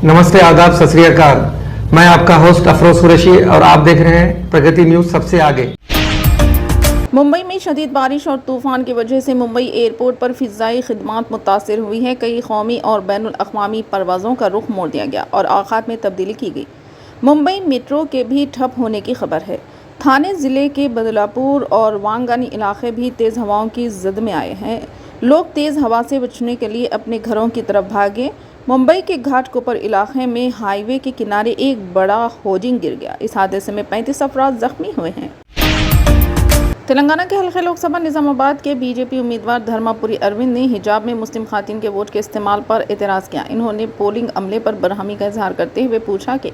नमस्ते, आदाब, सत श्री अकाल। मैं आपका होस्ट अफरोज कुरैशी और आप देख रहे हैं प्रगति न्यूज सबसे आगे। मुंबई में शदीद बारिश और तूफान की वजह से मुंबई एयरपोर्ट पर फ़िज़ाई खिदमात मुतासिर हुई है। कई कौमी और बैनुल अक़वामी परवाज़ों का रुख मोड़ दिया गया और औक़ात में तब्दीली की गई। मुंबई मेट्रो के भी ठप होने की खबर है। थाने ज़िले के बदलापुर और वांगानी इलाके भी तेज़ हवाओं की जद में आए हैं। लोग तेज़ हवा से बचने के लिए अपने घरों की तरफ भागे। मुंबई के घाटकोपर इलाके में हाईवे के किनारे एक बड़ा होर्डिंग गिर गया। इस हादसे में 35 अफराद जख्मी हुए हैं। तेलंगाना के हल्के लोकसभा निज़ामाबाद के बीजेपी उम्मीदवार धर्मापुरी अरविंद ने हिजाब में मुस्लिम खातिन के वोट के इस्तेमाल पर एतराज़ किया। इन्होंने पोलिंग अमले पर बरहमी का इजहार करते हुए पूछा कि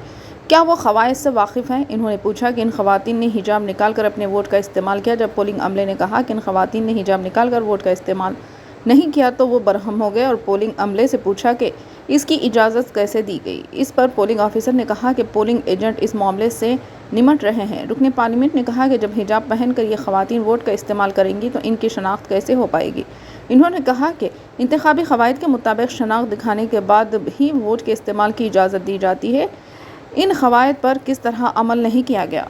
क्या वो क़वायद से वाकिफ़ हैं। इन्होंने पूछा कि इन ख़वातीन ने हिजाब निकाल कर अपने वोट का इस्तेमाल किया। जब पोलिंग अमले ने कहा कि इन ख़वातीन ने हिजाब निकाल कर वोट का इस्तेमाल नहीं किया तो वो बरहम हो गए और पोलिंग अमले से पूछा कि इसकी इजाज़त कैसे दी गई। इस पर पोलिंग ऑफिसर ने कहा कि पोलिंग एजेंट इस मामले से निमट रहे हैं। रुकने पार्लियामेंट ने कहा कि जब हिजाब पहनकर ये ख़वातीन वोट का इस्तेमाल करेंगी तो इनकी शनाख्त कैसे हो पाएगी। इन्होंने कहा कि इंतखाबी क़वायद के मुताबिक शनाख्त दिखाने के बाद ही वोट के इस्तेमाल की इजाज़त दी जाती है। इन क़वायद पर किस तरह अमल नहीं किया गया।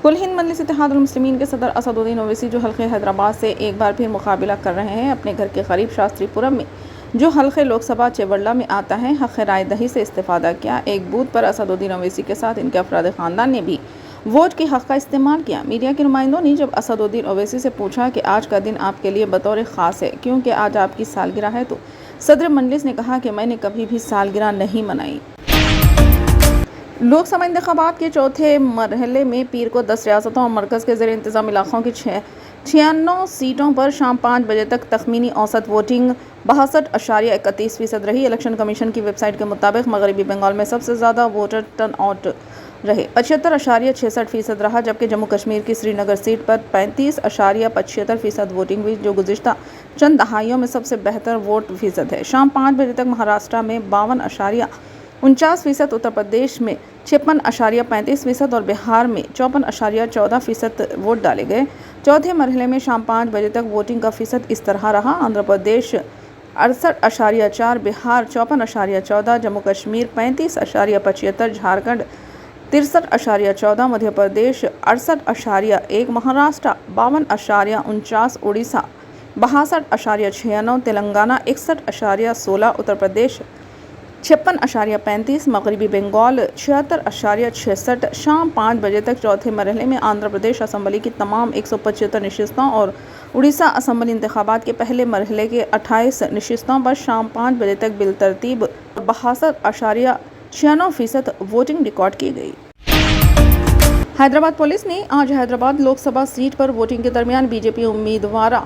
कुल हिंद मजलिस इत्तेहादुल मुस्लिमीन के सदर असदुद्दीन ओवैसी जो हल्के हैदराबाद से एक बार फिर मुकाबला कर रहे हैं, अपने घर के करीब शास्त्रीपुरम में जो हल्के लोकसभा चेवड़ला में आता है, हक़ राय दही से इस्तेफ़ादा किया। एक बूथ पर असदुद्दीन ओवैसी के साथ इनके अफराद ख़ानदान ने भी वोट के हक़ का इस्तेमाल किया। मीडिया के नुमाइंदों ने जब असदुद्दीन ओवैसी से पूछा कि आज का दिन आपके लिए बतौर ख़ास है क्योंकि आज आपकी सालगिरह है, तो सदर मजलिस ने कहा कि मैंने कभी भी सालगिरह नहीं मनाई। लोकसभा इंतखाबात के चौथे मरहले में पीर को 10 रियासतों और मरकज़ के ज़ेर इंतज़ाम इलाक़ों की 96 सीटों पर शाम 5 बजे तक तखमीनी औसत वोटिंग 62.31% रही। इलेक्शन कमीशन की वेबसाइट के मुताबिक मगरबी बंगाल में सबसे ज़्यादा वोटर टर्न आउट रहे, 75.66% रहा, जबकि जम्मू कश्मीर की श्रीनगर सीट पर 35.75% वोटिंग हुई, जो गुज़िश्ता चंद दहाइयों में सबसे बेहतर वोट फ़ीसद है। शाम 5 बजे तक महाराष्ट्र में 52.49%, उत्तर प्रदेश में 56.35% और बिहार में 54.14% वोट डाले गए। चौथे मरहले में शाम 5 बजे तक वोटिंग का फ़ीसद इस तरह रहा: आंध्र प्रदेश 68.4, बिहार 54.14, जम्मू कश्मीर 35.75, झारखंड 63.14, मध्य प्रदेश 68.1, महाराष्ट्र 52.49, उड़ीसा 62.96, तेलंगाना 61.16, उत्तर प्रदेश 56.35, मगरबी बंगाल 76.66। शाम 5 बजे तक चौथे मरहले में आंध्र प्रदेश असम्बली की तमाम 175 नशिस्तों और उड़ीसा असम्बली इंतखाबात के पहले मरहले के 28 नशिस्तों पर शाम 5 बजे तक बिलतरतीब 62.96% वोटिंग रिकॉर्ड की गई। हैदराबाद पुलिस ने आज हैदराबाद लोकसभा सीट पर वोटिंग के दरमियान बीजेपी उम्मीदवार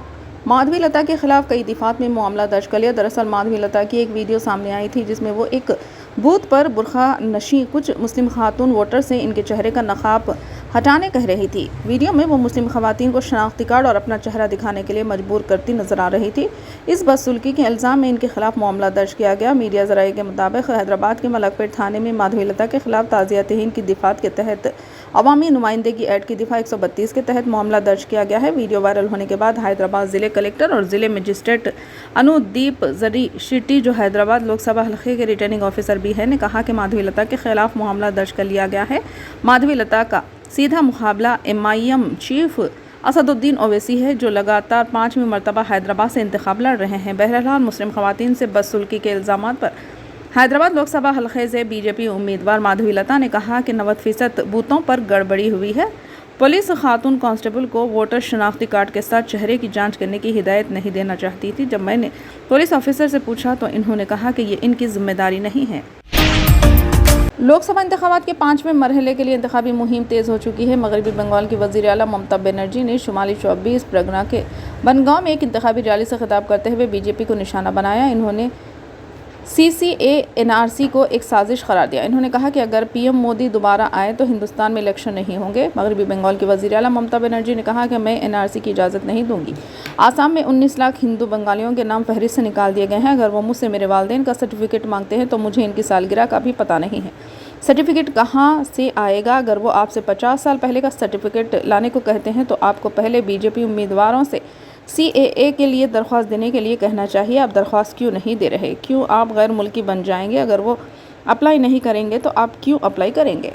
माधवी लता के खिलाफ कई दफात में मामला दर्ज कर लिया। दरअसल माधवी लता की एक वीडियो सामने आई थी जिसमें वो एक बूथ पर बुरखा नशी कुछ मुस्लिम खातून वोटर से इनके चेहरे का नकाब हटाने कह रही थी। वीडियो में वो मुस्लिम खवातीन को शनाख्ती कार्ड और अपना चेहरा दिखाने के लिए मजबूर करती नजर आ रही थी। इस बदसलूकी के इल्ज़ाम में इनके खिलाफ मामला दर्ज किया गया। मीडिया ज़राए के मुताबिक हैदराबाद के मलकपेट थाने में माधवी लता के खिलाफ ताज़ियत-ए-हिंद की दिफात के तहत अवामी नुमाइंदगी एक्ट की दिफा 132 के तहत मामला दर्ज किया गया है। वीडियो वायरल होने के बाद हैदराबाद ज़िले कलेक्टर और ज़िले मजिस्ट्रेट अनुदीप जरी शिट्टी, जो हैदराबाद लोकसभा हल्के के रिटर्निंग ऑफिसर भी है, ने कहा कि माधवी लता के खिलाफ मामला दर्ज कर लिया गया है। माधवी लता का सीधा मुकाबला MIM चीफ असदुद्दीन ओवैसी है, जो लगातार 5वीं मरतबा हैदराबाद से इंतखाब लड़ रहे हैं। बहरहाल मुस्लिम खवातीन से बदसलूकी के इल्ज़ाम पर हैदराबाद लोकसभा हल्के से बीजेपी उम्मीदवार माधवी लता ने कहा कि 90% बूथों पर गड़बड़ी हुई है। पुलिस खातून कांस्टेबल को वोटर शनाख्ती कार्ड के साथ चेहरे की जांच करने की हिदायत नहीं देना चाहती थी। जब मैंने पुलिस ऑफिसर से पूछा तो इन्होंने कहा कि ये इनकी जिम्मेदारी नहीं है। लोकसभा इंतखाबात के 5वें मरहले के लिए इंतखाबी मुहिम तेज़ हो चुकी है। मगरबी बंगाल की वज़ीर आला ममता बनर्जी ने शुमाली 24 परगना के बनगांव में एक इंतखाबी रैली से खिताब करते हुए बीजेपी को निशाना बनाया। इन्होंने CCA NRC को एक साजिश करार दिया। इन्होंने कहा कि अगर PM मोदी दोबारा आए तो हिंदुस्तान में इलेक्शन नहीं होंगे। मगरबी बंगाल की वज़ीर आला ममता बनर्जी ने कहा कि मैं NRC की इजाज़त नहीं दूंगी। आसाम में 19 लाख हिंदू बंगालियों के नाम फहरिस्त से निकाल दिए गए हैं। अगर वो मुझसे मेरे वालिदैन का सर्टिफिकेट मांगते हैं तो मुझे इनकी सालगिरह का भी पता नहीं है। सर्टिफिकेट कहाँ से आएगा? अगर वो आपसे 50 साल पहले का सर्टिफिकेट लाने को कहते हैं तो आपको पहले बीजेपी उम्मीदवारों से CAA کے لیے درخواست دینے کے لیے کہنا چاہیے آپ درخواست کیوں نہیں دے رہے، کیوں آپ غیر ملکی بن جائیں گے، اگر وہ اپلائی نہیں کریں گے تو آپ کیوں اپلائی کریں گے۔